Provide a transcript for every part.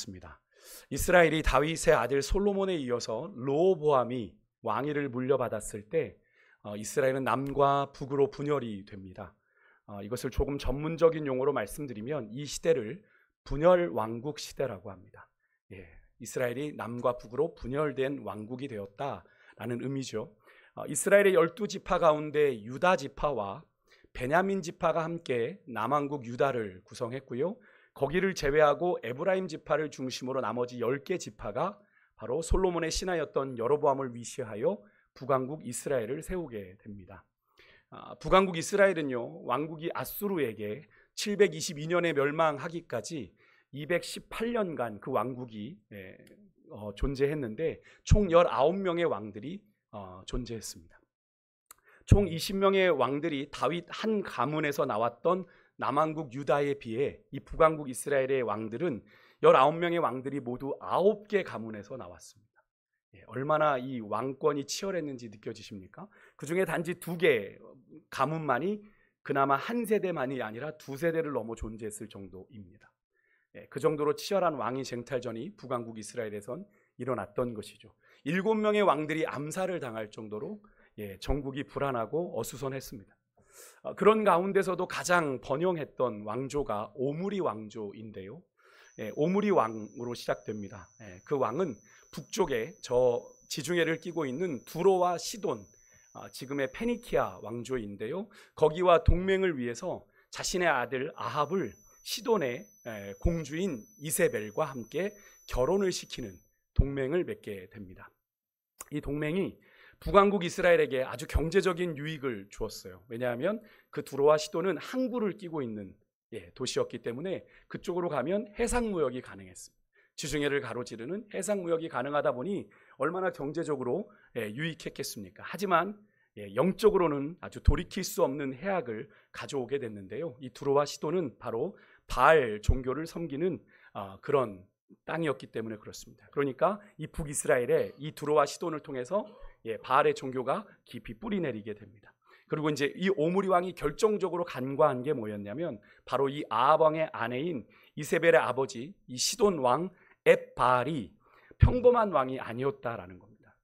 있습니다. 이스라엘이 다윗의 아들 솔로몬에 이어서 르호보암이 왕위를 물려받았을 때 이스라엘은 남과 북으로 분열이 됩니다. 이것을 조금 전문적인 용어로 말씀드리면 이 시대를 분열 왕국 시대라고 합니다. 이스라엘이 남과 북으로 분열된 왕국이 되었다라는 의미죠. 이스라엘의 12지파 가운데 유다 지파와 베냐민 지파가 함께 남왕국 유다를 구성했고요. 거기를 제외하고 에브라임 지파를 중심으로 나머지 10개 지파가 바로 솔로몬의 신하였던 여로보암을 위시하여 북왕국 이스라엘을 세우게 됩니다. 북왕국 이스라엘은요, 왕국이 아수르에게 722년에 멸망하기까지 218년간 그 왕국이 존재했는데 총 19명의 왕들이 존재했습니다. 총 20명의 왕들이 다윗 한 가문에서 나왔던 남왕국 유다에 비해 이 북왕국 이스라엘의 왕들은 19명의 왕들이 모두 9개 가문에서 나왔습니다. 얼마나 이 왕권이 치열했는지 느껴지십니까? 그 중에 단지 2개 가문만이 그나마 한 세대만이 아니라 2세대를 넘어 존재했을 정도입니다. 그 정도로 치열한 왕위 쟁탈전이 북왕국 이스라엘에선 일어났던 것이죠. 7명의 왕들이 암살을 당할 정도로 정국이 불안하고 어수선했습니다. 그런 가운데서도 가장 번영했던 왕조가 오므리 왕조인데요. 오므리 왕으로 시작됩니다. 그 왕은 북쪽에 저 지중해를 끼고 있는 두로와 시돈, 지금의 페니키아 왕조인데요. 거기와 동맹을 위해서 자신의 아들 아합을 시돈의 공주인 이세벨과 함께 결혼을 시키는 동맹을 맺게 됩니다. 이 동맹이 북왕국 이스라엘에게 아주 경제적인 유익을 주었어요. 왜냐하면 그 두로와 시돈은 항구를 끼고 있는 도시였기 때문에 그쪽으로 가면 해상무역이 가능했습니다. 지중해를 가로지르는 해상무역이 가능하다 보니 얼마나 경제적으로 유익했겠습니까? 하지만 영적으로는 아주 돌이킬 수 없는 해악을 가져오게 됐는데요. 이 두로와 시돈은 바로 바알 종교를 섬기는 그런 땅이었기 때문에 그렇습니다. 그러니까 이 북이스라엘에 이 두로와 시돈을 통해서 바알의 종교가 깊이 뿌리내리게 됩니다. 그리고 이제 이 오므리 왕이 결정적으로 간과한 게 뭐였냐면 바로 이 아합 왕의 아내인 이세벨의 아버지 이 시돈 왕 앱바알이 평범한 왕이 아니었다라는 겁니다.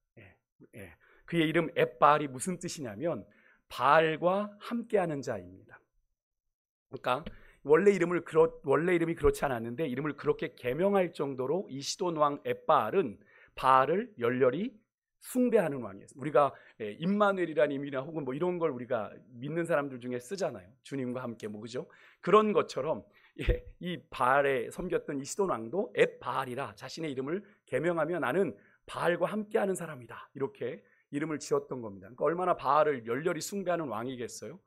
그의 이름 앱바알이 무슨 뜻이냐면 바알과 함께하는 자입니다. 그러니까 원래 이름이 그렇지 않았는데 이름을 그렇게 개명할 정도로 이 시돈 왕 앱바알은 바알을 열렬히 숭배하는 왕이었습니다. 우리가 임마누엘이라는 의미나 혹은 뭐 이런 걸 우리가 믿는 사람들 중에 쓰잖아요. 주님과 함께 뭐 그죠? 그런 것처럼 이 바알에 섬겼던 이 시돈 왕도 앱바알이라 자신의 이름을 개명하며 나는 바알과 함께하는 사람이다. 이렇게 이름을 지었던 겁니다. 그러니까 얼마나 바알을 열렬히 숭배하는 왕이겠어요?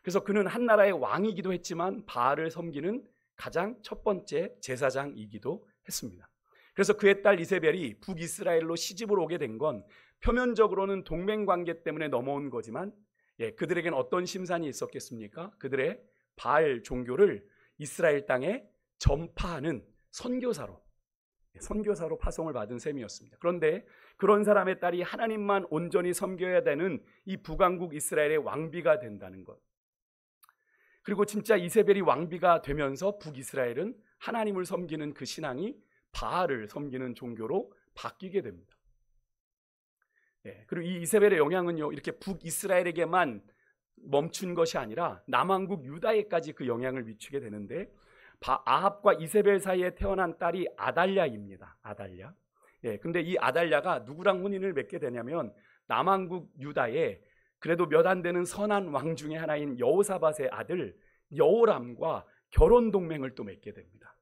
그래서 그는 한 나라의 왕이기도 했지만 바알을 섬기는 가장 첫 번째 제사장이기도 했습니다. 그래서 그의 딸 이세벨이 북이스라엘로 시집을 오게 된 건 표면적으로는 동맹관계 때문에 넘어온 거지만 그들에겐 어떤 심산이 있었겠습니까? 그들의 바알 종교를 이스라엘 땅에 전파하는 선교사로 파송을 받은 셈이었습니다. 그런데 그런 사람의 딸이 하나님만 온전히 섬겨야 되는 이 북왕국 이스라엘의 왕비가 된다는 것, 그리고 진짜 이세벨이 왕비가 되면서 북이스라엘은 하나님을 섬기는 그 신앙이 바알을 섬기는 종교로 바뀌게 됩니다. 그리고 이 이세벨의 영향은요, 이렇게 북이스라엘에게만 멈춘 것이 아니라 남왕국 유다에까지 그 영향을 미치게 되는데 아합과 이세벨 사이에 태어난 딸이 아달랴입니다. 아달랴. 근데 이 아달랴가 누구랑 혼인을 맺게 되냐면 남왕국 유다에 그래도 몇 안 되는 선한 왕 중에 하나인 여호사밧의 아들 여호람과 결혼 동맹을 또 맺게 됩니다.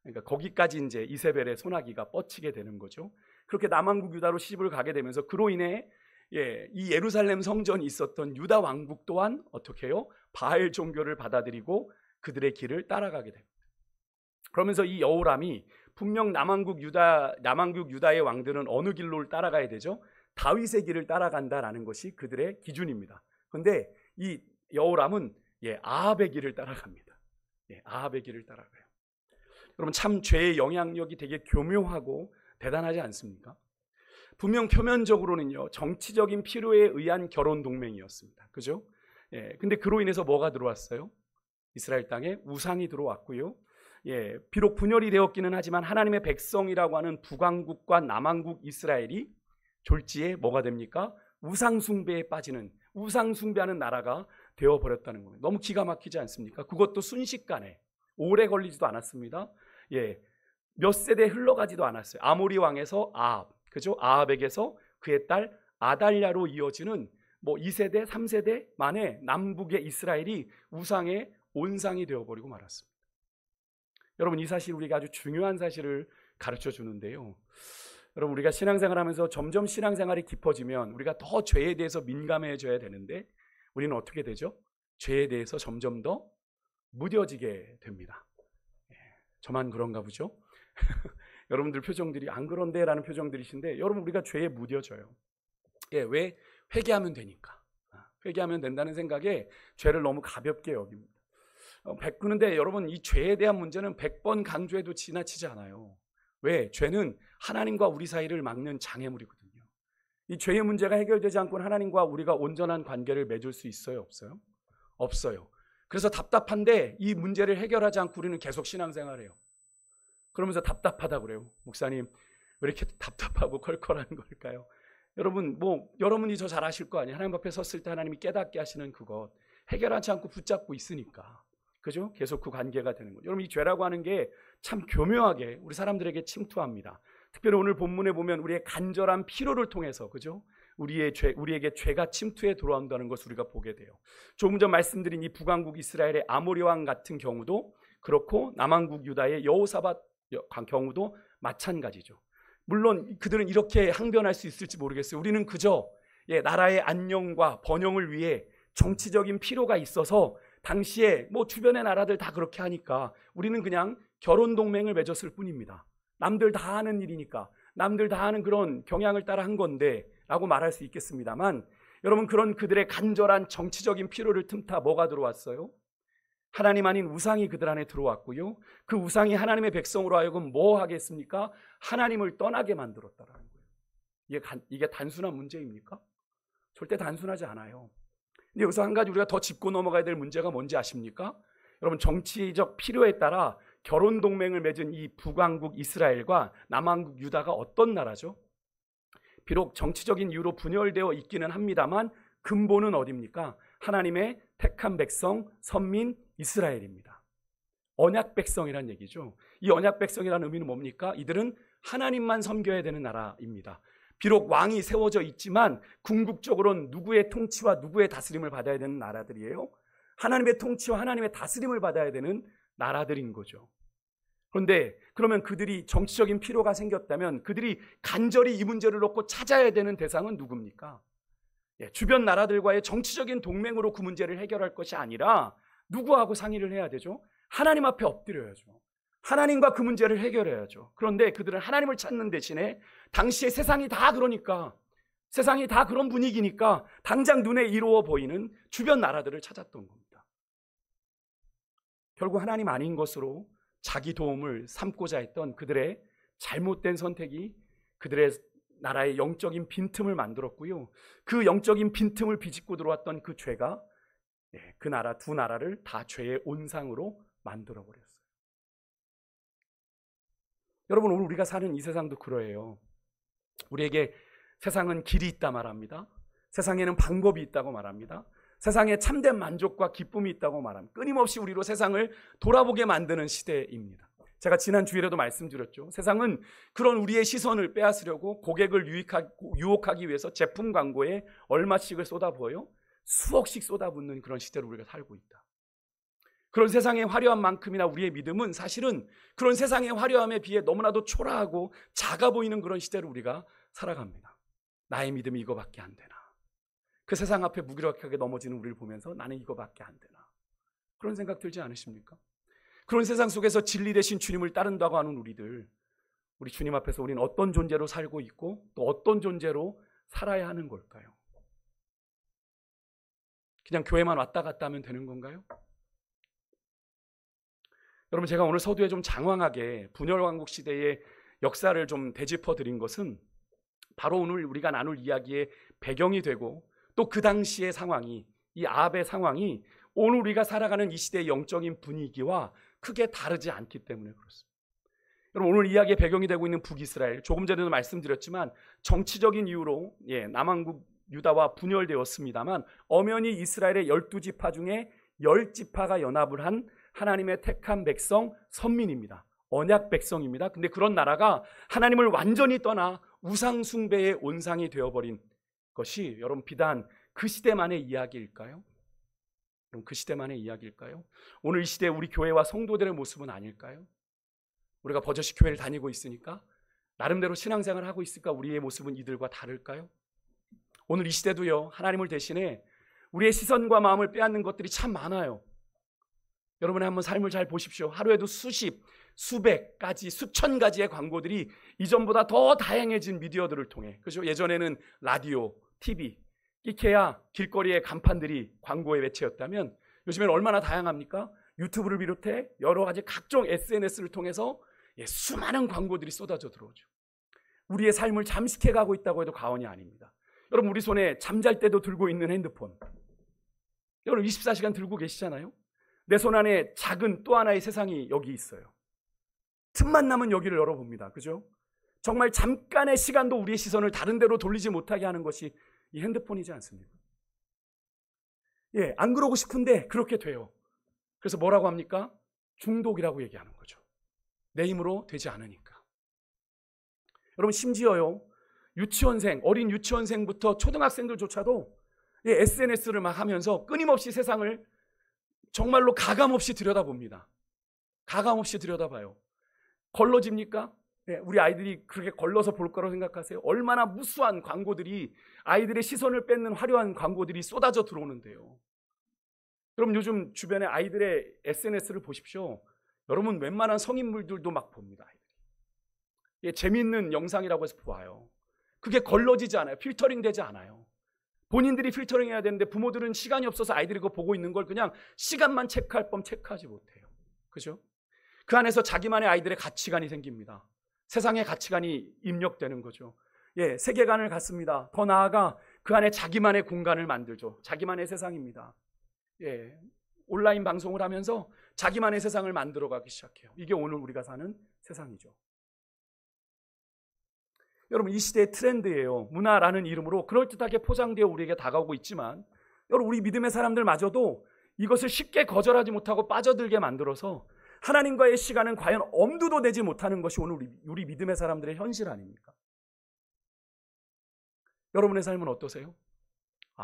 그러니까 거기까지 이제 이세벨의 소나기가 뻗치게 되는 거죠. 그렇게 남왕국 유다로 시집을 가게 되면서 그로 인해 이 예루살렘 성전이 있었던 유다 왕국 또한 어떻게 해요? 바알 종교를 받아들이고 그들의 길을 따라가게 됩니다. 그러면서 이 여호람이 분명 남왕국 유다의 왕들은 어느 길로 따라가야 되죠? 다윗의 길을 따라간다라는 것이 그들의 기준입니다. 그런데 이 여호람은 아합의 길을 따라갑니다. 아합의 길을 따라가요. 여러분 참 죄의 영향력이 되게 교묘하고 대단하지 않습니까? 분명 표면적으로는요 정치적인 필요에 의한 결혼 동맹이었습니다. 그죠? 근데 그로 인해서 뭐가 들어왔어요? 이스라엘 땅에 우상이 들어왔고요. 비록 분열이 되었기는 하지만 하나님의 백성이라고 하는 북왕국과 남왕국 이스라엘이 졸지에 뭐가 됩니까? 우상숭배에 빠지는, 우상숭배하는 나라가 되어버렸다는 겁니다. 너무 기가 막히지 않습니까? 그것도 순식간에, 오래 걸리지도 않았습니다. 몇 세대 흘러가지도 않았어요. 아모리 왕에서 아합, 그죠? 아합에게서 그의 딸 아달랴로 이어지는 2세대, 3세대 만에 남북의 이스라엘이 우상의 온상이 되어버리고 말았습니다. 여러분, 이 사실 우리가 아주 중요한 사실을 가르쳐 주는데요. 여러분, 우리가 신앙생활하면서 점점 신앙생활이 깊어지면 우리가 더 죄에 대해서 민감해져야 되는데 우리는 어떻게 되죠? 죄에 대해서 점점 더 무뎌지게 됩니다. 저만 그런가 보죠? 여러분들 표정들이 안 그런데 라는 표정들이신데, 여러분, 우리가 죄에 무뎌져요. 왜? 회개하면 되니까. 회개하면 된다는 생각에 죄를 너무 가볍게 여깁니다. 그런데 여러분, 이 죄에 대한 문제는 100번 강조해도 지나치지 않아요. 왜? 죄는 하나님과 우리 사이를 막는 장애물이거든요. 이 죄의 문제가 해결되지 않고는 하나님과 우리가 온전한 관계를 맺을 수 있어요? 없어요? 없어요. 그래서 답답한데 이 문제를 해결하지 않고 우리는 계속 신앙생활해요. 그러면서 답답하다고 그래요. 목사님, 왜 이렇게 답답하고 컬컬한 걸까요? 여러분, 여러분이 저 잘 아실 거 아니에요. 하나님 앞에 섰을 때 하나님이 깨닫게 하시는 그것, 해결하지 않고 붙잡고 있으니까, 그죠? 계속 그 관계가 되는 거죠. 여러분, 이 죄라고 하는 게 참 교묘하게 우리 사람들에게 침투합니다. 특별히 오늘 본문에 보면 우리의 간절한 필요를 통해서, 그죠? 우리에게 죄가 침투해 들어온다는 것을 우리가 보게 돼요. 조금 전 말씀드린 이 북왕국 이스라엘의 아모리 왕 같은 경우도 그렇고, 남왕국 유다의 여호사밧 경우도 마찬가지죠. 물론 그들은 이렇게 항변할 수 있을지 모르겠어요. 우리는 그저 나라의 안녕과 번영을 위해 정치적인 필요가 있어서 당시에 주변의 나라들 다 그렇게 하니까 우리는 그냥 결혼 동맹을 맺었을 뿐입니다. 남들 다 하는 일이니까, 남들 다 하는 그런 경향을 따라 한 건데 라고 말할 수 있겠습니다만, 여러분, 그런 그들의 간절한 정치적인 필요를 틈타 뭐가 들어왔어요? 하나님 아닌 우상이 그들 안에 들어왔고요. 그 우상이 하나님의 백성으로 하여금 뭐 하겠습니까? 하나님을 떠나게 만들었다라는 거예요. 이게 단순한 문제입니까? 절대 단순하지 않아요. 근데 여기서 한 가지 우리가 더 짚고 넘어가야 될 문제가 뭔지 아십니까? 여러분, 정치적 필요에 따라 결혼 동맹을 맺은 이 북왕국 이스라엘과 남왕국 유다가 어떤 나라죠? 비록 정치적인 이유로 분열되어 있기는 합니다만 근본은 어디입니까? 하나님의 택한 백성, 선민 이스라엘입니다. 언약 백성이란 얘기죠. 이 언약 백성이라는 의미는 뭡니까? 이들은 하나님만 섬겨야 되는 나라입니다. 비록 왕이 세워져 있지만 궁극적으로는 누구의 통치와 누구의 다스림을 받아야 되는 나라들이에요. 하나님의 통치와 하나님의 다스림을 받아야 되는 나라들인 거죠. 그런데 그러면 그들이 정치적인 필요가 생겼다면 그들이 간절히 이 문제를 놓고 찾아야 되는 대상은 누굽니까? 주변 나라들과의 정치적인 동맹으로 그 문제를 해결할 것이 아니라 누구하고 상의를 해야 되죠? 하나님 앞에 엎드려야죠. 하나님과 그 문제를 해결해야죠. 그런데 그들은 하나님을 찾는 대신에 당시에 세상이 다 그러니까, 세상이 다 그런 분위기니까 당장 눈에 이루어 보이는 주변 나라들을 찾았던 겁니다. 결국 하나님 아닌 것으로 자기 도움을 삼고자 했던 그들의 잘못된 선택이 그들의 나라의 영적인 빈틈을 만들었고요. 그 영적인 빈틈을 비집고 들어왔던 그 죄가 그 나라, 두 나라를 다 죄의 온상으로 만들어버렸어요. 여러분, 오늘 우리가 사는 이 세상도 그러해요. 우리에게 세상은 길이 있다 말합니다. 세상에는 방법이 있다고 말합니다. 세상에 참된 만족과 기쁨이 있다고 말합니다. 끊임없이 우리로 세상을 돌아보게 만드는 시대입니다. 제가 지난 주일에도 말씀드렸죠. 세상은 그런 우리의 시선을 빼앗으려고 고객을 유혹하기 위해서 제품 광고에 얼마씩을 쏟아부어요? 수억씩 쏟아붓는 그런 시대로 우리가 살고 있다. 그런 세상의 화려한 만큼이나 우리의 믿음은 사실은 그런 세상의 화려함에 비해 너무나도 초라하고 작아 보이는 그런 시대로 우리가 살아갑니다. 나의 믿음이 이거밖에 안 되나? 그 세상 앞에 무기력하게 넘어지는 우리를 보면서 나는 이거밖에 안 되나? 그런 생각 들지 않으십니까? 그런 세상 속에서 진리 되신 주님을 따른다고 하는 우리 주님 앞에서 우리는 어떤 존재로 살고 있고 또 어떤 존재로 살아야 하는 걸까요? 그냥 교회만 왔다 갔다 하면 되는 건가요? 여러분, 제가 오늘 서두에 좀 장황하게 분열왕국 시대의 역사를 좀 되짚어 드린 것은 바로 오늘 우리가 나눌 이야기의 배경이 되고 또 그 당시의 상황이, 이 아합의 상황이 오늘 우리가 살아가는 이 시대의 영적인 분위기와 크게 다르지 않기 때문에 그렇습니다. 여러분, 오늘 이야기의 배경이 되고 있는 북이스라엘, 조금 전에도 말씀드렸지만 정치적인 이유로 남왕국 유다와 분열되었습니다만 엄연히 이스라엘의 12지파 중에 10지파가 연합을 한 하나님의 택한 백성, 선민입니다. 언약 백성입니다. 근데 그런 나라가 하나님을 완전히 떠나 우상 숭배의 온상이 되어버린 것이 여러분 비단 그 시대만의 이야기일까요? 그럼 그 시대만의 이야기일까요? 오늘 이 시대 우리 교회와 성도들의 모습은 아닐까요? 우리가 버젓이 교회를 다니고 있으니까 나름대로 신앙생활을 하고 있을까? 우리의 모습은 이들과 다를까요? 오늘 이 시대도요, 하나님을 대신해 우리의 시선과 마음을 빼앗는 것들이 참 많아요. 여러분의 한번 삶을 잘 보십시오. 하루에도 수십, 수백 가지, 수천 가지의 광고들이 이전보다 더 다양해진 미디어들을 통해, 그렇죠? 예전에는 라디오, TV, 끼케야 길거리의 간판들이 광고의 매체였다면 요즘엔 얼마나 다양합니까? 유튜브를 비롯해 여러 가지 각종 SNS를 통해서 수많은 광고들이 쏟아져 들어오죠. 우리의 삶을 잠식해가고 있다고 해도 과언이 아닙니다. 여러분, 우리 손에 잠잘 때도 들고 있는 핸드폰, 여러분 24시간 들고 계시잖아요. 내 손 안에 작은 또 하나의 세상이 여기 있어요. 틈만 나면 여기를 열어봅니다. 그죠? 정말 잠깐의 시간도 우리의 시선을 다른 데로 돌리지 못하게 하는 것이 이 핸드폰이지 않습니까? 안 그러고 싶은데 그렇게 돼요. 그래서 뭐라고 합니까? 중독이라고 얘기하는 거죠. 내 힘으로 되지 않으니까. 여러분, 심지어요, 유치원생, 어린 유치원생부터 초등학생들조차도 SNS를 막 하면서 끊임없이 세상을 정말로 가감없이 들여다봅니다. 가감없이 들여다봐요. 걸러집니까? 우리 아이들이 그렇게 걸러서 볼 거라고 생각하세요? 얼마나 무수한 광고들이, 아이들의 시선을 뺏는 화려한 광고들이 쏟아져 들어오는데요. 여러분, 요즘 주변에 아이들의 SNS를 보십시오. 여러분, 웬만한 성인물들도 막 봅니다. 아이들이. 재미있는 영상이라고 해서 봐요. 그게 걸러지지 않아요. 필터링 되지 않아요. 본인들이 필터링 해야 되는데 부모들은 시간이 없어서 아이들이 그거 보고 있는 걸 그냥 시간만 체크할 뻔 체크하지 못해요. 그죠? 그 안에서 자기만의 아이들의 가치관이 생깁니다. 세상의 가치관이 입력되는 거죠. 세계관을 갖습니다. 더 나아가 그 안에 자기만의 공간을 만들죠. 자기만의 세상입니다. 온라인 방송을 하면서 자기만의 세상을 만들어가기 시작해요. 이게 오늘 우리가 사는 세상이죠. 여러분, 이 시대의 트렌드예요. 문화라는 이름으로 그럴듯하게 포장되어 우리에게 다가오고 있지만, 여러분, 우리 믿음의 사람들마저도 이것을 쉽게 거절하지 못하고 빠져들게 만들어서 하나님과의 시간은 과연 엄두도 내지 못하는 것이 오늘 우리 믿음의 사람들의 현실 아닙니까? 여러분의 삶은 어떠세요?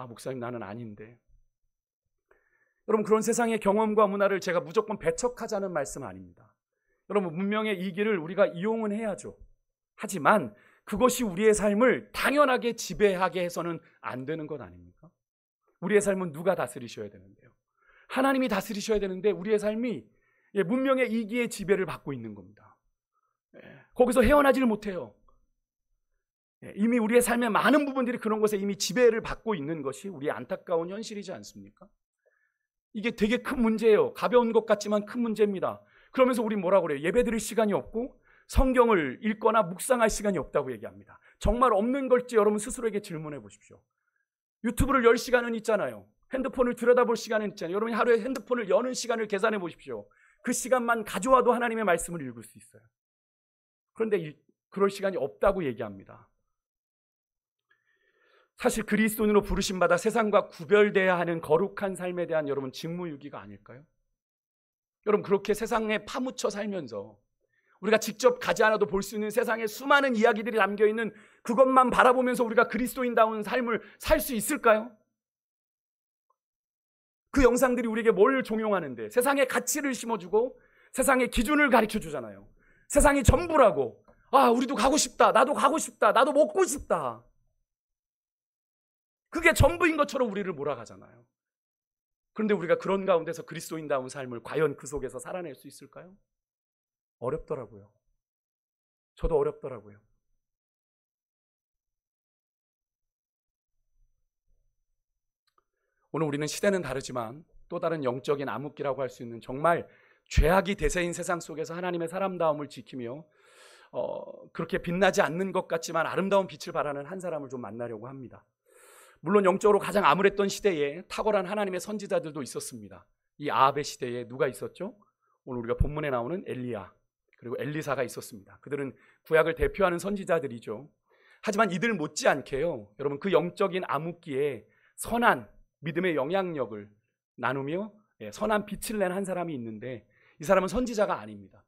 목사님, 나는 아닌데. 여러분, 그런 세상의 경험과 문화를 제가 무조건 배척하자는 말씀 아닙니다. 여러분, 문명의 이 길을 우리가 이용은 해야죠. 하지만 그것이 우리의 삶을 당연하게 지배하게 해서는 안 되는 것 아닙니까? 우리의 삶은 누가 다스리셔야 되는데요? 하나님이 다스리셔야 되는데 우리의 삶이 문명의 이기의 지배를 받고 있는 겁니다. 거기서 헤어나지를 못해요. 이미 우리의 삶의 많은 부분들이 그런 것에 이미 지배를 받고 있는 것이 우리의 안타까운 현실이지 않습니까? 이게 되게 큰 문제예요. 가벼운 것 같지만 큰 문제입니다. 그러면서 우리 뭐라고 그래요? 예배드릴 시간이 없고 성경을 읽거나 묵상할 시간이 없다고 얘기합니다. 정말 없는 걸지 여러분 스스로에게 질문해 보십시오. 유튜브를 열 시간은 있잖아요. 핸드폰을 들여다볼 시간은 있잖아요. 여러분이 하루에 핸드폰을 여는 시간을 계산해 보십시오. 그 시간만 가져와도 하나님의 말씀을 읽을 수 있어요. 그런데 그럴 시간이 없다고 얘기합니다. 사실 그리스도인으로 부르심받아 세상과 구별돼야 하는 거룩한 삶에 대한 여러분 직무유기가 아닐까요? 여러분, 그렇게 세상에 파묻혀 살면서 우리가 직접 가지 않아도 볼 수 있는 세상의 수많은 이야기들이 담겨있는 그것만 바라보면서 우리가 그리스도인다운 삶을 살 수 있을까요? 그 영상들이 우리에게 뭘 종용하는데? 세상의 가치를 심어주고 세상의 기준을 가르쳐주잖아요. 세상이 전부라고. 우리도 가고 싶다. 나도 가고 싶다. 나도 먹고 싶다. 그게 전부인 것처럼 우리를 몰아가잖아요. 그런데 우리가 그런 가운데서 그리스도인다운 삶을 과연 그 속에서 살아낼 수 있을까요? 어렵더라고요. 저도 어렵더라고요. 오늘 우리는 시대는 다르지만 또 다른 영적인 암흑기라고 할 수 있는 정말 죄악이 대세인 세상 속에서 하나님의 사람다움을 지키며 그렇게 빛나지 않는 것 같지만 아름다운 빛을 발하는 한 사람을 좀 만나려고 합니다. 물론 영적으로 가장 암울했던 시대에 탁월한 하나님의 선지자들도 있었습니다. 이 아합의 시대에 누가 있었죠? 오늘 우리가 본문에 나오는 엘리야 그리고 엘리사가 있었습니다. 그들은 구약을 대표하는 선지자들이죠. 하지만 이들 못지않게요, 여러분, 그 영적인 암흑기에 선한 믿음의 영향력을 나누며 선한 빛을 낸 한 사람이 있는데, 이 사람은 선지자가 아닙니다.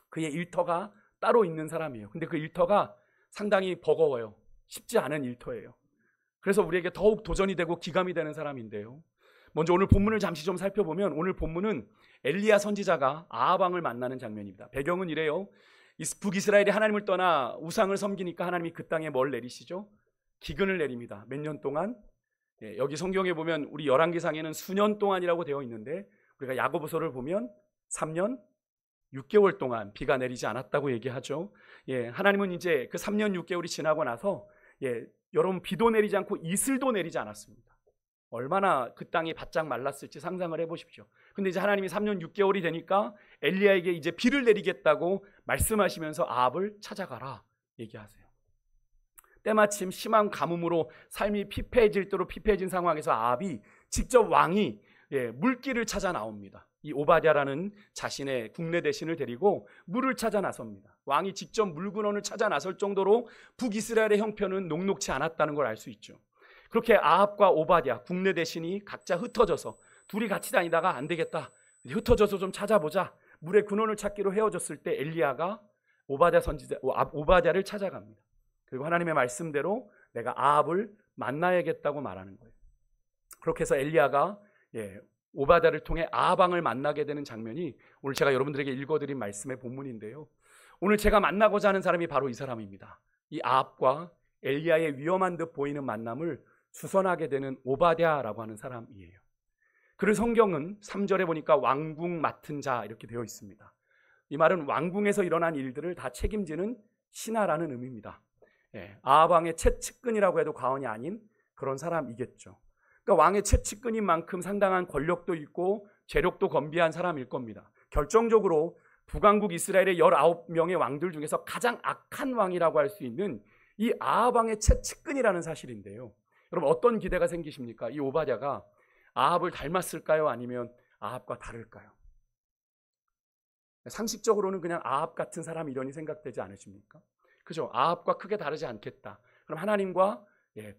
그의 일터가 따로 있는 사람이에요. 근데 그 일터가 상당히 버거워요. 쉽지 않은 일터예요. 그래서 우리에게 더욱 도전이 되고 기감이 되는 사람인데요, 먼저 오늘 본문을 잠시 좀 살펴보면, 오늘 본문은 엘리야 선지자가 아합 왕을 만나는 장면입니다. 배경은 이래요. 북이스라엘이 하나님을 떠나 우상을 섬기니까 하나님이 그 땅에 뭘 내리시죠? 기근을 내립니다. 몇 년 동안? 여기 성경에 보면 우리 열왕기상에는 수년 동안이라고 되어 있는데, 우리가 야고보서를 보면 3년 6개월 동안 비가 내리지 않았다고 얘기하죠. 하나님은 이제 그 3년 6개월이 지나고 나서 여러분, 비도 내리지 않고 이슬도 내리지 않았습니다. 얼마나 그 땅이 바짝 말랐을지 상상을 해보십시오. 근데 이제 하나님이 3년 6개월이 되니까 엘리야에게 이제 비를 내리겠다고 말씀하시면서 아합을 찾아가라 얘기하세요. 때마침 심한 가뭄으로 삶이 피폐해질 대로 피폐해진 상황에서 아합이 직접 왕이 물길을 찾아 나옵니다. 이 오바댜라는 자신의 국내 대신을 데리고 물을 찾아 나섭니다. 왕이 직접 물근원을 찾아 나설 정도로 북이스라엘의 형편은 녹록치 않았다는 걸 알 수 있죠. 그렇게 아합과 오바댜 국내 대신이 각자 흩어져서 둘이 같이 다니다가 안 되겠다, 흩어져서 좀 찾아보자, 물의 근원을 찾기로 헤어졌을 때 엘리야가 오바댜를 찾아갑니다. 그리고 하나님의 말씀대로 내가 아합을 만나야겠다고 말하는 거예요. 그렇게 해서 엘리야가 오바댜를 통해 아합 왕을 만나게 되는 장면이 오늘 제가 여러분들에게 읽어드린 말씀의 본문인데요, 오늘 제가 만나고자 하는 사람이 바로 이 사람입니다. 이 아합과 엘리야의 위험한 듯 보이는 만남을 주선하게 되는 오바댜라고 하는 사람이에요. 그를 성경은 3절에 보니까 왕궁 맡은 자 이렇게 되어 있습니다. 이 말은 왕궁에서 일어난 일들을 다 책임지는 신하라는 의미입니다. 아합 왕의 채측근이라고 해도 과언이 아닌 그런 사람이겠죠. 그러니까 왕의 채측근인 만큼 상당한 권력도 있고 재력도 건비한 사람일 겁니다. 결정적으로 북왕국 이스라엘의 19명의 왕들 중에서 가장 악한 왕이라고 할 수 있는 이 아합 왕의 채측근이라는 사실인데요, 여러분, 어떤 기대가 생기십니까? 이 오바댜가 아합을 닮았을까요? 아니면 아합과 다를까요? 상식적으로는 그냥 아합 같은 사람 이러니 생각되지 않으십니까? 그죠? 아합과 크게 다르지 않겠다. 그럼 하나님과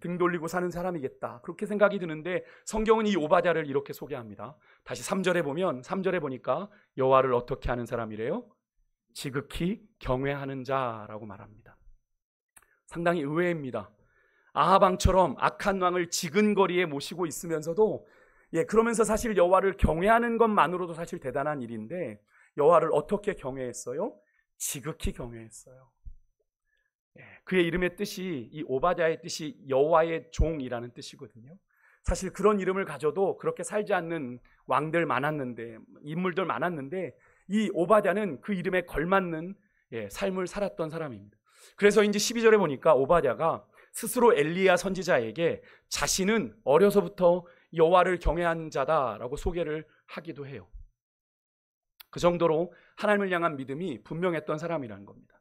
등 돌리고 사는 사람이겠다, 그렇게 생각이 드는데, 성경은 이 오바댜를 이렇게 소개합니다. 다시 3절에 보면, 3절에 보니까 여호와를 어떻게 하는 사람이래요? 지극히 경외하는 자라고 말합니다. 상당히 의외입니다. 아합 왕처럼 악한 왕을 지근거리에 모시고 있으면서도 그러면서 사실 여호와를 경외하는 것만으로도 사실 대단한 일인데, 여호와를 어떻게 경외했어요? 지극히 경외했어요. 그의 이름의 뜻이, 이 오바댜의 뜻이 여호와의 종이라는 뜻이거든요. 사실 그런 이름을 가져도 그렇게 살지 않는 왕들 많았는데, 인물들 많았는데, 이 오바댜는 그 이름에 걸맞는 삶을 살았던 사람입니다. 그래서 이제 12절에 보니까 오바댜가 스스로 엘리야 선지자에게 자신은 어려서부터 여호와를 경외한 자다라고 소개를 하기도 해요. 그 정도로 하나님을 향한 믿음이 분명했던 사람이라는 겁니다.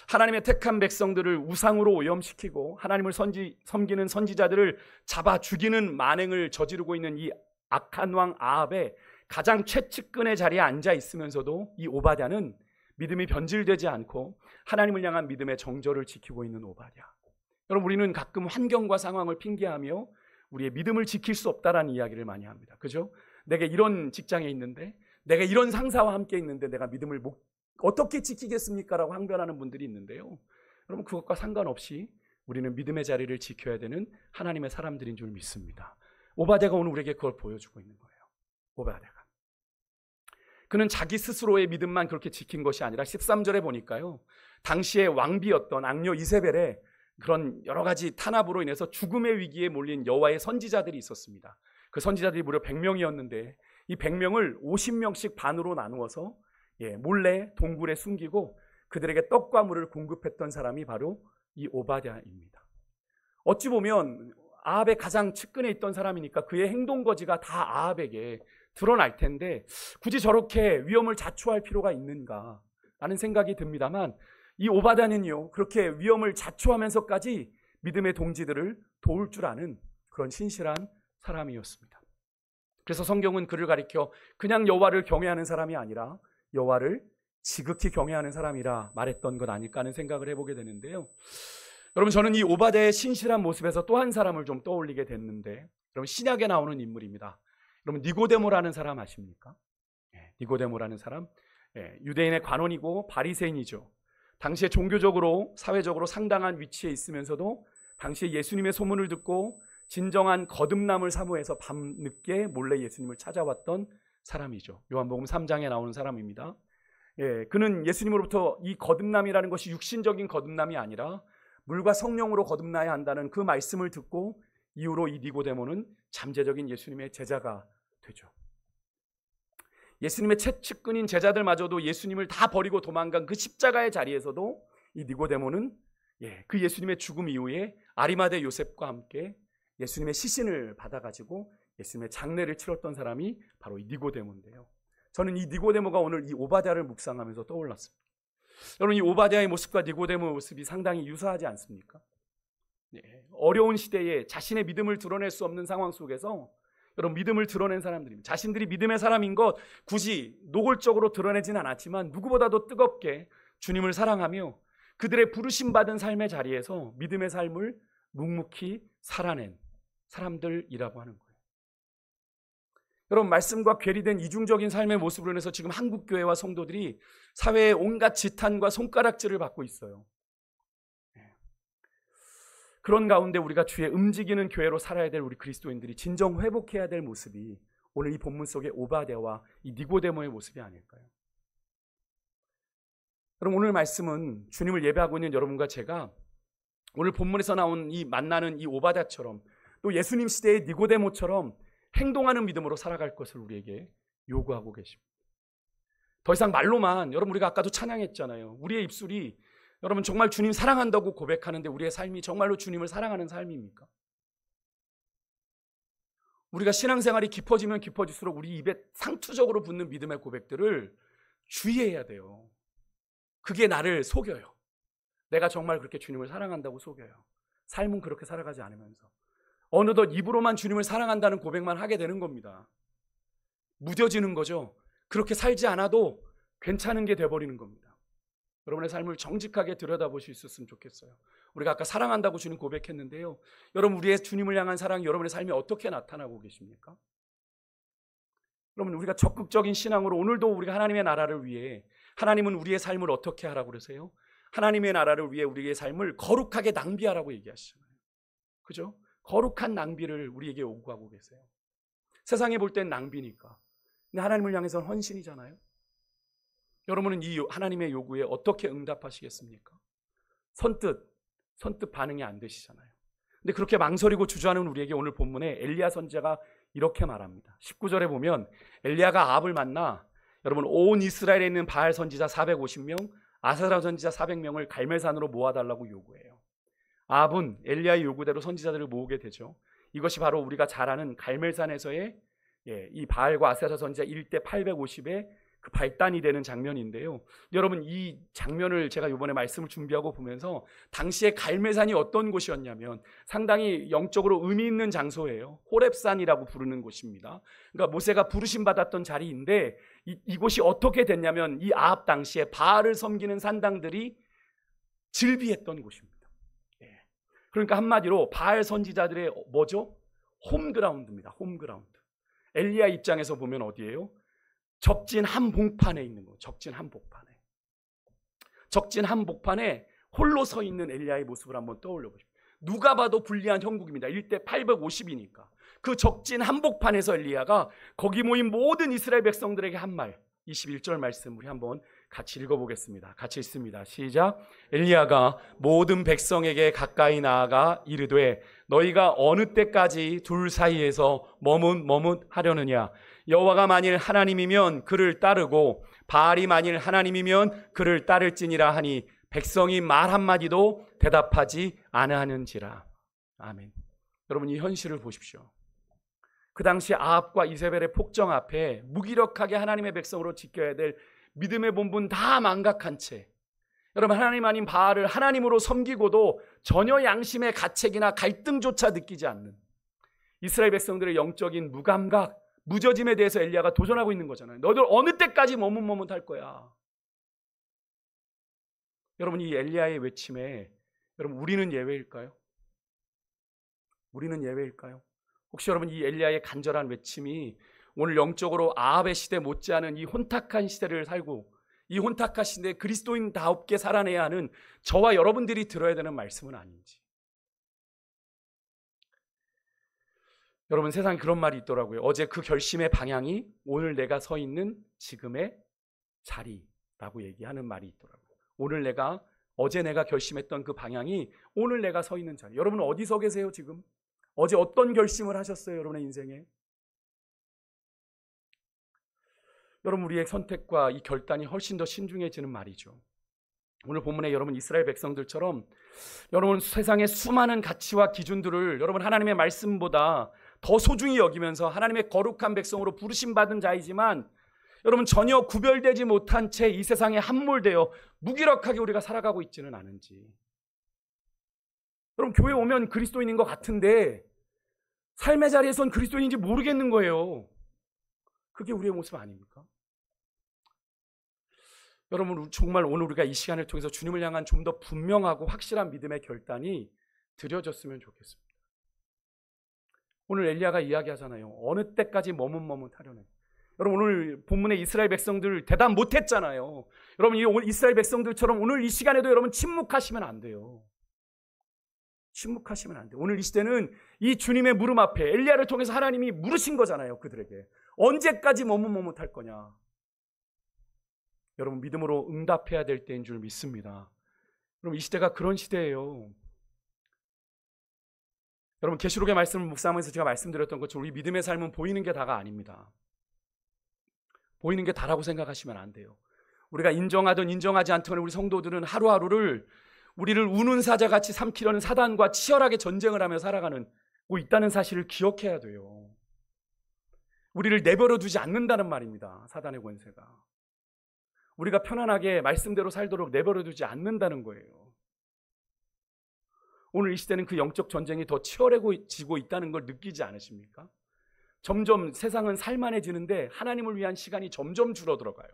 하나님의 택한 백성들을 우상으로 오염시키고 하나님을 섬기는 선지자들을 잡아 죽이는 만행을 저지르고 있는 이 악한 왕 아합의 가장 최측근의 자리에 앉아 있으면서도 이 오바댜는 믿음이 변질되지 않고 하나님을 향한 믿음의 정절을 지키고 있는 오바댜. 여러분, 우리는 가끔 환경과 상황을 핑계하며 우리의 믿음을 지킬 수 없다라는 이야기를 많이 합니다. 그죠? 내가 이런 직장에 있는데, 내가 이런 상사와 함께 있는데 내가 믿음을 어떻게 지키겠습니까? 라고 항변하는 분들이 있는데요, 여러분, 그것과 상관없이 우리는 믿음의 자리를 지켜야 되는 하나님의 사람들인 줄 믿습니다. 오바댜가 오늘 우리에게 그걸 보여주고 있는 거예요. 오바댜가. 그는 자기 스스로의 믿음만 그렇게 지킨 것이 아니라 13절에 보니까요, 당시의 왕비였던 악녀 이세벨의 그런 여러 가지 탄압으로 인해서 죽음의 위기에 몰린 여호와의 선지자들이 있었습니다. 그 선지자들이 무려 100명이었는데 이 100명을 50명씩 반으로 나누어서 몰래 동굴에 숨기고 그들에게 떡과 물을 공급했던 사람이 바로 이 오바댜입니다. 어찌 보면 아합의 가장 측근에 있던 사람이니까 그의 행동거지가 다 아합에게 드러날 텐데 굳이 저렇게 위험을 자초할 필요가 있는가 라는 생각이 듭니다만, 이 오바댜는요, 그렇게 위험을 자초하면서까지 믿음의 동지들을 도울 줄 아는 그런 신실한 사람이었습니다. 그래서 성경은 그를 가리켜 그냥 여호와를 경외하는 사람이 아니라 여호와를 지극히 경외하는 사람이라 말했던 것 아닐까 하는 생각을 해보게 되는데요. 여러분, 저는 이 오바댜의 신실한 모습에서 또 한 사람을 좀 떠올리게 됐는데, 여러분, 신약에 나오는 인물입니다. 여러분, 니고데모라는 사람 아십니까? 니고데모라는 사람, 유대인의 관원이고 바리새인이죠. 당시에 종교적으로 사회적으로 상당한 위치에 있으면서도 당시에 예수님의 소문을 듣고 진정한 거듭남을 사모해서 밤늦게 몰래 예수님을 찾아왔던 사람이죠. 요한복음 3장에 나오는 사람입니다. 그는 예수님으로부터 이 거듭남이라는 것이 육신적인 거듭남이 아니라 물과 성령으로 거듭나야 한다는 그 말씀을 듣고 이후로 이 니고데모는 잠재적인 예수님의 제자가 되죠. 예수님의 채측근인 제자들마저도 예수님을 다 버리고 도망간 그 십자가의 자리에서도 이 니고데모는 그 예수님의 죽음 이후에 아리마대 요셉과 함께 예수님의 시신을 받아가지고 예수님의 장례를 치렀던 사람이 바로 이 니고데모인데요. 저는 이 니고데모가 오늘 이 오바댜를 묵상하면서 떠올랐습니다. 여러분, 이 오바댜의 모습과 니고데모의 모습이 상당히 유사하지 않습니까? 어려운 시대에 자신의 믿음을 드러낼 수 없는 상황 속에서 여러분, 믿음을 드러낸 사람들입니다. 자신들이 믿음의 사람인 것 굳이 노골적으로 드러내진 않았지만 누구보다도 뜨겁게 주님을 사랑하며 그들의 부르심받은 삶의 자리에서 믿음의 삶을 묵묵히 살아낸 사람들이라고 하는 거예요. 여러분, 말씀과 괴리된 이중적인 삶의 모습으로 인해서 지금 한국교회와 성도들이 사회의 온갖 지탄과 손가락질을 받고 있어요. 그런 가운데 우리가 주의 움직이는 교회로 살아야 될 우리 그리스도인들이 진정 회복해야 될 모습이 오늘 이 본문 속의 오바댜와 이 니고데모의 모습이 아닐까요? 여러분, 오늘 말씀은 주님을 예배하고 있는 여러분과 제가 오늘 본문에서 나온 이 만나는 이 오바댜처럼 또 예수님 시대의 니고데모처럼 행동하는 믿음으로 살아갈 것을 우리에게 요구하고 계십니다. 더 이상 말로만, 여러분, 우리가 아까도 찬양했잖아요. 우리의 입술이 여러분 정말 주님 사랑한다고 고백하는데 우리의 삶이 정말로 주님을 사랑하는 삶입니까? 우리가 신앙생활이 깊어지면 깊어질수록 우리 입에 상투적으로 붙는 믿음의 고백들을 주의해야 돼요. 그게 나를 속여요. 내가 정말 그렇게 주님을 사랑한다고 속여요. 삶은 그렇게 살아가지 않으면서 어느덧 입으로만 주님을 사랑한다는 고백만 하게 되는 겁니다. 무뎌지는 거죠. 그렇게 살지 않아도 괜찮은 게 돼버리는 겁니다. 여러분의 삶을 정직하게 들여다보실 수 있었으면 좋겠어요. 우리가 아까 사랑한다고 주님 고백했는데요. 여러분, 우리의 주님을 향한 사랑이 여러분의 삶에 어떻게 나타나고 계십니까? 여러분, 우리가 적극적인 신앙으로 오늘도 우리가 하나님의 나라를 위해, 하나님은 우리의 삶을 어떻게 하라고 그러세요? 하나님의 나라를 위해 우리의 삶을 거룩하게 낭비하라고 얘기하시잖아요. 그죠? 거룩한 낭비를 우리에게 요구하고 계세요. 세상에 볼 땐 낭비니까. 근데 하나님을 향해서는 헌신이잖아요. 여러분은 이 하나님의 요구에 어떻게 응답하시겠습니까? 선뜻 반응이 안 되시잖아요. 근데 그렇게 망설이고 주저하는 우리에게 오늘 본문에 엘리야 선지자가 이렇게 말합니다. 19절에 보면 엘리야가 아합을 만나 여러분 온 이스라엘에 있는 바알 선지자 450명, 아세라 선지자 400명을 갈멜산으로 모아달라고 요구해요. 아합은 엘리야의 요구대로 선지자들을 모으게 되죠. 이것이 바로 우리가 잘 아는 갈멜산에서의 이 바알과 아세라 선지자 1대 850의 그 발단이 되는 장면인데요. 여러분, 이 장면을 제가 이번에 말씀을 준비하고 보면서 당시에 갈멜산이 어떤 곳이었냐면 상당히 영적으로 의미 있는 장소예요. 호렙산이라고 부르는 곳입니다. 그러니까 모세가 부르심 받았던 자리인데 이곳이 어떻게 됐냐면 이 아합 당시에 바알을 섬기는 산당들이 즐비했던 곳입니다. 그러니까 한마디로 바알 선지자들의 뭐죠? 홈그라운드입니다. 홈그라운드. 엘리야 입장에서 보면 어디예요? 적진 한복판에 있는 거. 적진 한복판에 홀로 서 있는 엘리야의 모습을 한번 떠올려 보십시오. 누가 봐도 불리한 형국입니다. 1대 850이니까. 그 적진 한복판에서 엘리야가 거기 모인 모든 이스라엘 백성들에게 한 말, 21절 말씀 우리 한번 같이 읽어보겠습니다. 같이 읽습니다. 시작. 엘리야가 모든 백성에게 가까이 나아가 이르되 너희가 어느 때까지 둘 사이에서 머뭇하려느냐. 여호와가 만일 하나님이면 그를 따르고 바알이 만일 하나님이면 그를 따를지니라 하니 백성이 말 한마디도 대답하지 아니하는지라. 아멘. 여러분, 이 현실을 보십시오. 그 당시 아합과 이세벨의 폭정 앞에 무기력하게 하나님의 백성으로 지켜야 될 믿음의 본분 다 망각한 채 여러분 하나님 아닌 바알을 하나님으로 섬기고도 전혀 양심의 가책이나 갈등조차 느끼지 않는 이스라엘 백성들의 영적인 무감각, 무뎌짐에 대해서 엘리야가 도전하고 있는 거잖아요. 너희들 어느 때까지 머뭇머뭇할 거야. 여러분, 이 엘리야의 외침에 여러분 우리는 예외일까요? 우리는 예외일까요? 혹시 여러분 이 엘리야의 간절한 외침이 오늘 영적으로 아합의 시대 못지않은 이 혼탁한 시대를 살고 이 혼탁한 시대에 그리스도인다웁게 살아내야 하는 저와 여러분들이 들어야 되는 말씀은 아닌지. 여러분, 세상에 그런 말이 있더라고요. 어제 그 결심의 방향이 오늘 내가 서 있는 지금의 자리라고 얘기하는 말이 있더라고요. 어제 내가 결심했던 그 방향이 오늘 내가 서 있는 자리. 여러분 어디 서 계세요 지금? 어제 어떤 결심을 하셨어요 여러분의 인생에? 여러분, 우리의 선택과 이 결단이 훨씬 더 신중해지는 말이죠. 오늘 본문에 여러분 이스라엘 백성들처럼 여러분 세상의 수많은 가치와 기준들을 여러분 하나님의 말씀보다 더 소중히 여기면서 하나님의 거룩한 백성으로 부르심받은 자이지만 여러분 전혀 구별되지 못한 채 이 세상에 함몰되어 무기력하게 우리가 살아가고 있지는 않은지. 여러분 교회 오면 그리스도인인 것 같은데 삶의 자리에선 그리스도인인지 모르겠는 거예요. 그게 우리의 모습 아닙니까? 여러분 정말 오늘 우리가 이 시간을 통해서 주님을 향한 좀 더 분명하고 확실한 믿음의 결단이 드려졌으면 좋겠습니다. 오늘 엘리야가 이야기하잖아요. 어느 때까지 머뭇머뭇하려는. 여러분 오늘 본문에 이스라엘 백성들 대답 못했잖아요. 여러분 이 이스라엘 백성들처럼 오늘 이 시간에도 여러분 침묵하시면 안 돼요. 침묵하시면 안 돼요. 오늘 이 시대는 이 주님의 물음 앞에 엘리야를 통해서 하나님이 물으신 거잖아요. 그들에게 언제까지 머뭇머뭇할 거냐. 여러분 믿음으로 응답해야 될 때인 줄 믿습니다. 여러분 이 시대가 그런 시대예요. 여러분 계시록의 말씀을 묵상하면서 제가 말씀드렸던 것처럼 우리 믿음의 삶은 보이는 게 다가 아닙니다. 보이는 게 다라고 생각하시면 안 돼요. 우리가 인정하든 인정하지 않든 우리 성도들은 하루하루를 우리를 우는 사자같이 삼키려는 사단과 치열하게 전쟁을 하며 살아가고 있다는 사실을 기억해야 돼요. 우리를 내버려 두지 않는다는 말입니다. 사단의 권세가. 우리가 편안하게 말씀대로 살도록 내버려 두지 않는다는 거예요. 오늘 이 시대는 그 영적 전쟁이 더 치열해지고 있다는 걸 느끼지 않으십니까? 점점 세상은 살만해지는데 하나님을 위한 시간이 점점 줄어들어가요.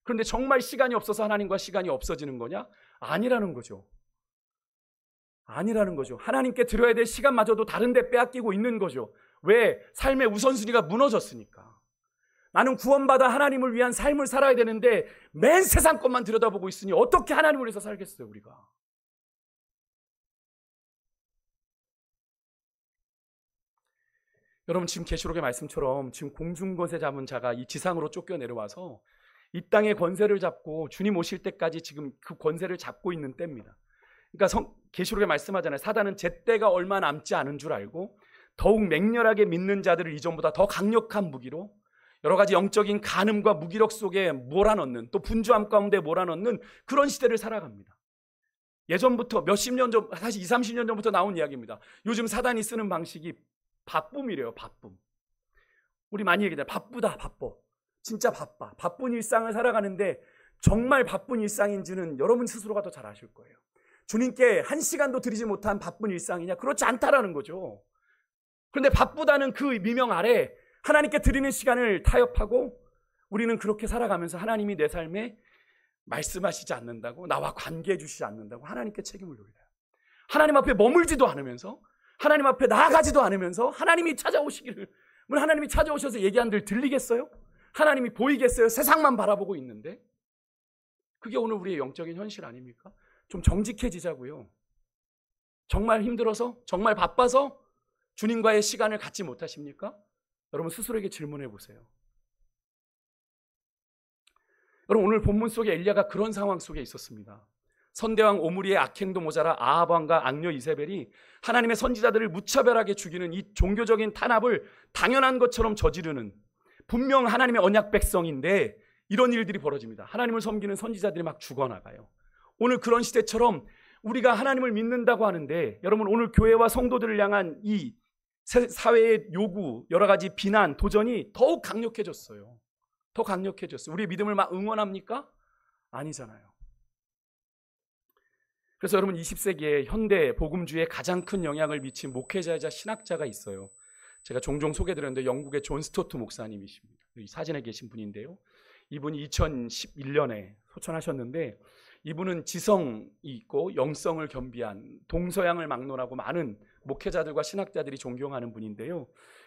그런데 정말 시간이 없어서 하나님과 시간이 없어지는 거냐? 아니라는 거죠. 아니라는 거죠. 하나님께 드려야 될 시간마저도 다른 데 빼앗기고 있는 거죠. 왜? 삶의 우선순위가 무너졌으니까. 나는 구원받아 하나님을 위한 삶을 살아야 되는데 맨 세상 것만 들여다보고 있으니 어떻게 하나님을 위해서 살겠어요 우리가. 여러분 지금 계시록의 말씀처럼 지금 공중권세 잡은 자가 이 지상으로 쫓겨 내려와서 이 땅의 권세를 잡고 주님 오실 때까지 지금 그 권세를 잡고 있는 때입니다. 그러니까 계시록에 말씀하잖아요. 사단은 제때가 얼마 남지 않은 줄 알고 더욱 맹렬하게 믿는 자들을 이전보다 더 강력한 무기로 여러 가지 영적인 간음과 무기력 속에 몰아넣는, 또 분주함 가운데 몰아넣는 그런 시대를 살아갑니다. 예전부터 몇십 년 전, 사실 20, 30년 전부터 나온 이야기입니다. 요즘 사단이 쓰는 방식이 바쁨이래요. 바쁨. 우리 많이 얘기하잖아요. 바쁘다, 바빠. 진짜 바빠. 바쁜 일상을 살아가는데 정말 바쁜 일상인지는 여러분 스스로가 더 잘 아실 거예요. 주님께 한 시간도 드리지 못한 바쁜 일상이냐? 그렇지 않다라는 거죠. 그런데 바쁘다는 그 미명 아래 하나님께 드리는 시간을 타협하고 우리는 그렇게 살아가면서 하나님이 내 삶에 말씀하시지 않는다고, 나와 관계해 주시지 않는다고 하나님께 책임을 돌려요. 하나님 앞에 머물지도 않으면서, 하나님 앞에 나아가지도 않으면서 하나님이 찾아오시기를, 하나님이 찾아오셔서 얘기한들 들리겠어요? 하나님이 보이겠어요? 세상만 바라보고 있는데. 그게 오늘 우리의 영적인 현실 아닙니까? 좀 정직해지자고요. 정말 힘들어서, 정말 바빠서 주님과의 시간을 갖지 못하십니까? 여러분 스스로에게 질문해 보세요. 여러분 오늘 본문 속에 엘리야가 그런 상황 속에 있었습니다. 선대왕 오므리의 악행도 모자라 아합 왕과 악녀 이세벨이 하나님의 선지자들을 무차별하게 죽이는 이 종교적인 탄압을 당연한 것처럼 저지르는, 분명 하나님의 언약 백성인데 이런 일들이 벌어집니다. 하나님을 섬기는 선지자들이 막 죽어나가요. 오늘 그런 시대처럼 우리가 하나님을 믿는다고 하는데 여러분 오늘 교회와 성도들을 향한 이 사회의 요구, 여러 가지 비난, 도전이 더욱 강력해졌어요. 더 강력해졌어요. 우리의 믿음을 막 응원합니까? 아니잖아요. 그래서 여러분 20세기에 현대 복음주의에 가장 큰 영향을 미친 목회자이자 신학자가 있어요. 제가 종종 소개드렸는데 영국의 존 스토트 목사님이십니다. 이 사진에 계신 분인데요. 이분이 2011년에 소천하셨는데 이분은 지성이 있고 영성을 겸비한 동서양을 막론하고 많은 목회자들과 신학자들이 존경하는 분인데요.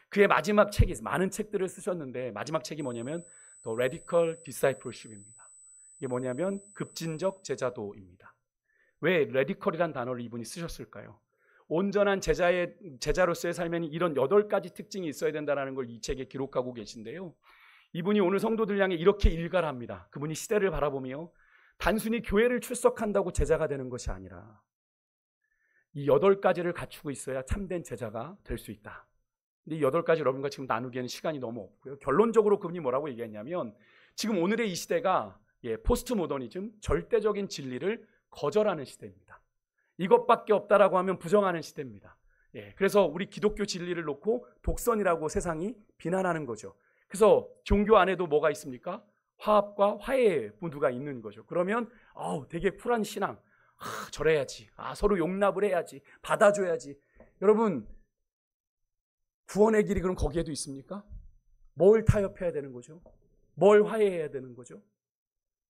그의 마지막 책이 많은 책들을 쓰셨는데 마지막 책이 뭐냐면 The Radical Discipleship입니다. 이게 뭐냐면 급진적 제자도입니다. 왜 radical이란 단어를 이분이 쓰셨을까요? 온전한 제자로서의 삶에는 이런 8가지 특징이 있어야 된다는 걸 이 책에 기록하고 계신데요. 이분이 오늘 성도들 향해 이렇게 일가를 합니다. 그분이 시대를 바라보며 단순히 교회를 출석한다고 제자가 되는 것이 아니라 이 8가지를 갖추고 있어야 참된 제자가 될 수 있다. 근데 이 8가지 여러분과 지금 나누기에는 시간이 너무 없고요. 결론적으로 그분이 뭐라고 얘기했냐면 지금 오늘의 이 시대가 포스트 모더니즘, 절대적인 진리를 거절하는 시대입니다. 이것밖에 없다라고 하면 부정하는 시대입니다. 그래서 우리 기독교 진리를 놓고 독선이라고 세상이 비난하는 거죠. 그래서 종교 안에도 뭐가 있습니까? 화합과 화해의 문구가 있는 거죠. 그러면 되게 쿨한 신앙, 저래야지, 서로 용납을 해야지, 받아줘야지. 여러분, 구원의 길이 그럼 거기에도 있습니까? 뭘 타협해야 되는 거죠? 뭘 화해해야 되는 거죠?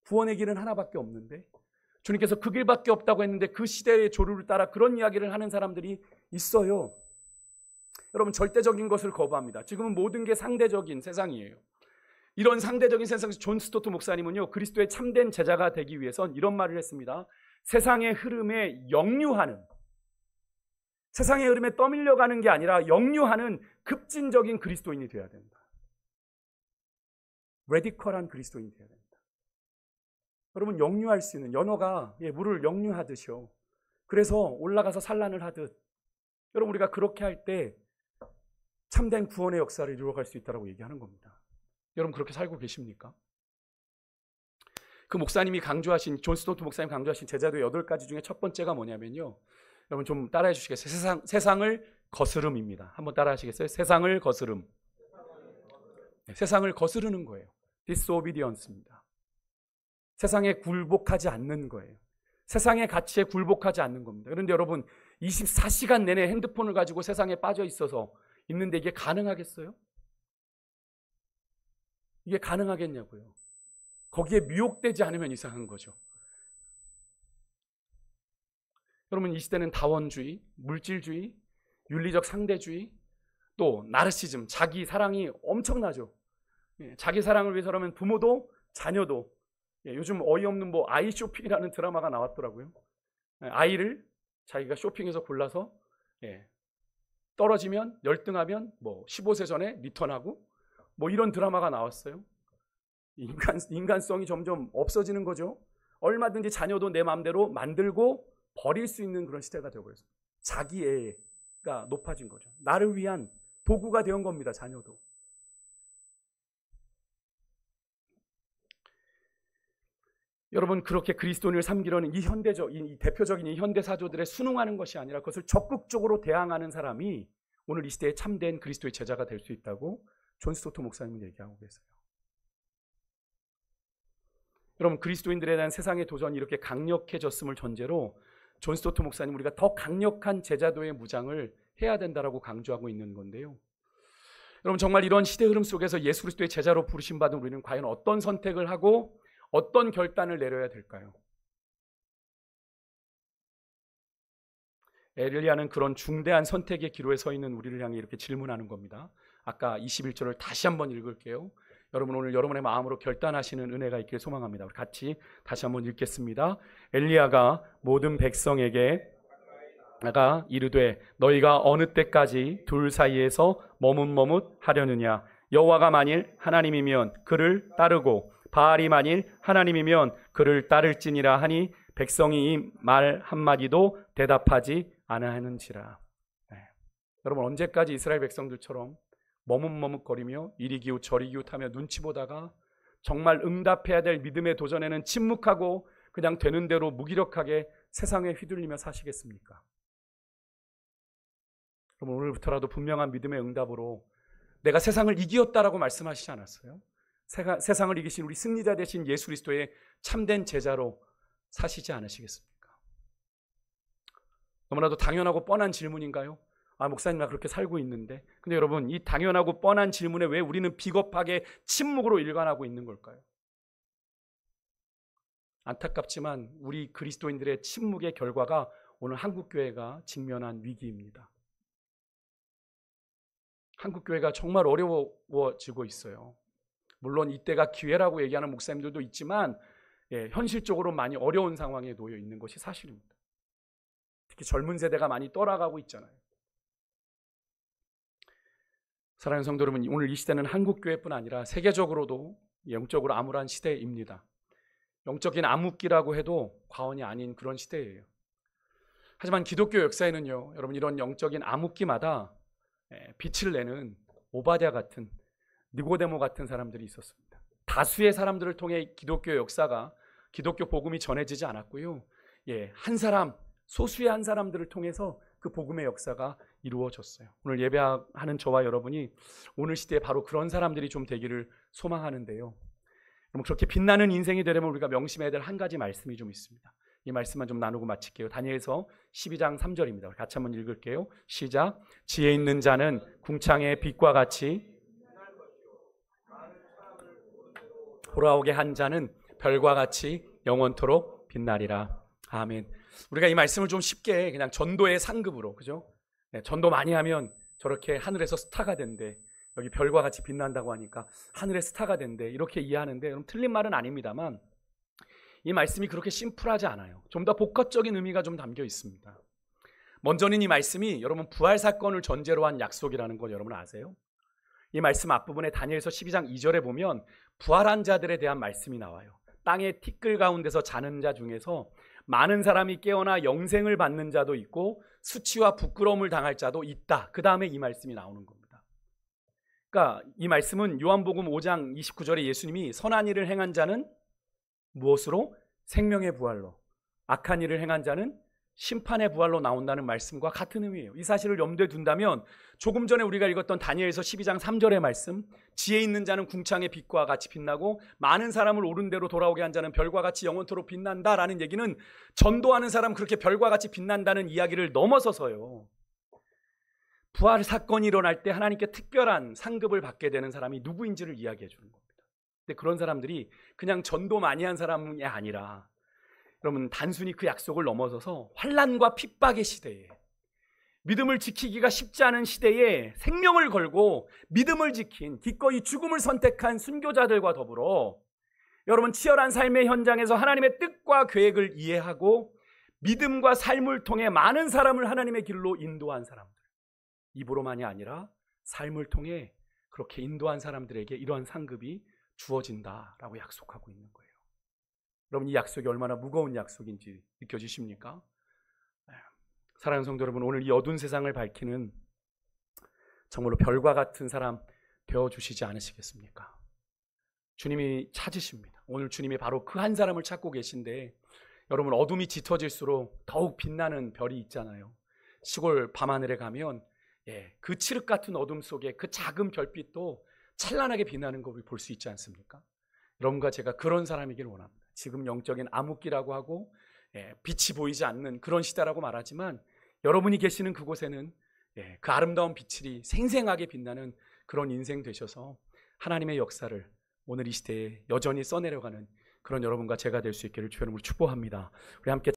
구원의 길은 하나밖에 없는데 주님께서 그 길밖에 없다고 했는데 그 시대의 조류를 따라 그런 이야기를 하는 사람들이 있어요. 여러분, 절대적인 것을 거부합니다. 지금은 모든 게 상대적인 세상이에요. 이런 상대적인 세상에서 존 스토트 목사님은요, 그리스도의 참된 제자가 되기 위해선 이런 말을 했습니다. 세상의 흐름에 역류하는, 세상의 흐름에 떠밀려가는 게 아니라 역류하는 급진적인 그리스도인이 되어야 된다. 레디컬한 그리스도인이 되어야 된다. 여러분, 역류할 수 있는, 연어가 물을 역류하듯이요. 그래서 올라가서 산란을 하듯, 여러분, 우리가 그렇게 할 때 참된 구원의 역사를 이루어갈 수 있다고 얘기하는 겁니다. 여러분, 그렇게 살고 계십니까? 그 목사님이 강조하신, 존 스토트 목사님 강조하신 제자도의 8가지 중에 첫 번째가 뭐냐면요, 여러분 좀 따라해 주시겠어요? 세상을 거스름입니다. 한번 따라 하시겠어요? 세상을 거스름. 세상을 거스르는 거예요. disobedience입니다. 세상에 굴복하지 않는 거예요. 세상의 가치에 굴복하지 않는 겁니다. 그런데 여러분, 24시간 내내 핸드폰을 가지고 세상에 빠져 있어서 있는데 이게 가능하겠어요? 이게 가능하겠냐고요. 거기에 미혹되지 않으면 이상한 거죠. 여러분, 이 시대는 다원주의, 물질주의, 윤리적 상대주의, 또 나르시즘, 자기 사랑이 엄청나죠. 자기 사랑을 위해서라면 부모도 자녀도, 요즘 어이없는 아이 쇼핑이라는 드라마가 나왔더라고요. 아이를 자기가 쇼핑해서 골라서 떨어지면, 열등하면 15세 전에 리턴하고 이런 드라마가 나왔어요. 인간성이 점점 없어지는 거죠. 얼마든지 자녀도 내 마음대로 만들고 버릴 수 있는 그런 시대가 되어버렸어요. 자기애가 높아진 거죠. 나를 위한 도구가 되온 겁니다, 자녀도. 여러분, 그렇게 그리스도인을 삼기려는 이 대표적인 이 현대 사조들에 순응하는 것이 아니라 그것을 적극적으로 대항하는 사람이 오늘 이 시대에 참된 그리스도의 제자가 될 수 있다고 존 스토트 목사님은 얘기하고 계세요. 여러분, 그리스도인들에 대한 세상의 도전이 이렇게 강력해졌음을 전제로 존 스토트 목사님, 우리가 더 강력한 제자도의 무장을 해야 된다라고 강조하고 있는 건데요. 여러분, 정말 이런 시대 흐름 속에서 예수 그리스도의 제자로 부르심 받은 우리는 과연 어떤 선택을 하고 어떤 결단을 내려야 될까요? 엘리야는 그런 중대한 선택의 기로에 서 있는 우리를 향해 이렇게 질문하는 겁니다. 아까 21절을 다시 한번 읽을게요. 여러분, 오늘 여러분의 마음으로 결단하시는 은혜가 있길 소망합니다. 우리 같이 다시 한번 읽겠습니다. 엘리야가 모든 백성에게 나가 이르되 너희가 어느 때까지 둘 사이에서 머뭇머뭇하려느냐. 여호와가 만일 하나님이면 그를 따르고 바알이 만일 하나님이면 그를 따를지니라 하니 백성이 이 말 한마디도 대답하지 않아하는지라. 여러분, 언제까지 이스라엘 백성들처럼 머뭇머뭇거리며 이리 기웃 저리 기웃하며 눈치 보다가 정말 응답해야 될 믿음의 도전에는 침묵하고 그냥 되는 대로 무기력하게 세상에 휘둘리며 사시겠습니까? 여러분, 오늘부터라도 분명한 믿음의 응답으로 내가 세상을 이기었다라고 말씀하시지 않았어요? 세상을 이기신 우리 승리자 되신 예수 그리스도의 참된 제자로 사시지 않으시겠습니까? 너무나도 당연하고 뻔한 질문인가요? 아, 목사님 나 그렇게 살고 있는데. 근데 여러분, 이 당연하고 뻔한 질문에 왜 우리는 비겁하게 침묵으로 일관하고 있는 걸까요? 안타깝지만 우리 그리스도인들의 침묵의 결과가 오늘 한국교회가 직면한 위기입니다. 한국교회가 정말 어려워지고 있어요. 물론 이때가 기회라고 얘기하는 목사님들도 있지만 현실적으로 많이 어려운 상황에 놓여 있는 것이 사실입니다. 특히 젊은 세대가 많이 떠나가고 있잖아요. 사랑하는 성도 여러분, 오늘 이 시대는 한국교회뿐 아니라 세계적으로도 영적으로 암울한 시대입니다. 영적인 암흑기라고 해도 과언이 아닌 그런 시대예요. 하지만 기독교 역사에는요, 여러분, 이런 영적인 암흑기마다 빛을 내는 오바댜 같은, 니고데모 같은 사람들이 있었습니다. 다수의 사람들을 통해 기독교 역사가, 기독교 복음이 전해지지 않았고요. 한 사람, 소수의 한 사람들을 통해서 그 복음의 역사가 이루어졌어요. 오늘 예배하는 저와 여러분이 오늘 시대에 바로 그런 사람들이 좀 되기를 소망하는데요. 그럼 그렇게 빛나는 인생이 되려면 우리가 명심해야 될 한 가지 말씀이 좀 있습니다. 이 말씀만 좀 나누고 마칠게요. 다니엘서 12장 3절입니다. 같이 한번 읽을게요. 시작. 지혜 있는 자는 궁창의 빛과 같이, 돌아오게 한 자는 별과 같이 영원토록 빛나리라. 아멘. 우리가 이 말씀을 좀 쉽게 그냥 전도의 상급으로, 그죠? 전도 많이 하면 저렇게 하늘에서 스타가 된대. 여기 별과 같이 빛난다고 하니까 하늘의 스타가 된대. 이렇게 이해하는데, 여러분, 틀린 말은 아닙니다만 이 말씀이 그렇게 심플하지 않아요. 좀 더 복합적인 의미가 좀 담겨 있습니다. 먼저는 이 말씀이 여러분 부활 사건을 전제로 한 약속이라는 걸 여러분 아세요? 이 말씀 앞부분에 다니엘서 12장 2절에 보면 부활한 자들에 대한 말씀이 나와요. 땅의 티끌 가운데서 자는 자 중에서 많은 사람이 깨어나 영생을 받는 자도 있고 수치와 부끄러움을 당할 자도 있다. 그 다음에 이 말씀이 나오는 겁니다. 그러니까 이 말씀은 요한복음 5장 29절에 예수님이 선한 일을 행한 자는 무엇으로? 생명의 부활로, 악한 일을 행한 자는 심판의 부활로 나온다는 말씀과 같은 의미예요. 이 사실을 염두에 둔다면 조금 전에 우리가 읽었던 다니엘서 12장 3절의 말씀, 지혜 있는 자는 궁창의 빛과 같이 빛나고 많은 사람을 옳은 대로 돌아오게 한 자는 별과 같이 영원토록 빛난다라는 얘기는 전도하는 사람 그렇게 별과 같이 빛난다는 이야기를 넘어서서요, 부활 사건이 일어날 때 하나님께 특별한 상급을 받게 되는 사람이 누구인지를 이야기해 주는 겁니다. 근데 그런 사람들이 그냥 전도 많이 한 사람이 아니라, 여러분, 단순히 그 약속을 넘어서서 환난과 핍박의 시대에, 믿음을 지키기가 쉽지 않은 시대에 생명을 걸고 믿음을 지킨, 기꺼이 죽음을 선택한 순교자들과 더불어 여러분 치열한 삶의 현장에서 하나님의 뜻과 계획을 이해하고 믿음과 삶을 통해 많은 사람을 하나님의 길로 인도한 사람들, 입으로만이 아니라 삶을 통해 그렇게 인도한 사람들에게 이러한 상급이 주어진다라고 약속하고 있는 거예요. 여러분, 이 약속이 얼마나 무거운 약속인지 느껴지십니까? 사랑하는 성도 여러분, 오늘 이 어두운 세상을 밝히는 정말로 별과 같은 사람 되어주시지 않으시겠습니까? 주님이 찾으십니다. 오늘 주님이 바로 그 한 사람을 찾고 계신데, 여러분, 어둠이 짙어질수록 더욱 빛나는 별이 있잖아요. 시골 밤하늘에 가면 그 칠흑 같은 어둠 속에 그 작은 별빛도 찬란하게 빛나는 걸 볼 수 있지 않습니까? 여러분과 제가 그런 사람이길 원합니다. 지금 영적인 암흑기라고 하고 빛이 보이지 않는 그런 시대라고 말하지만, 여러분이 계시는 그곳에는 그 아름다운 빛이 생생하게 빛나는 그런 인생 되셔서 하나님의 역사를 오늘 이 시대에 여전히 써내려가는 그런 여러분과 제가 될 수 있기를 주의 이름으로 축복합니다. 우리 함께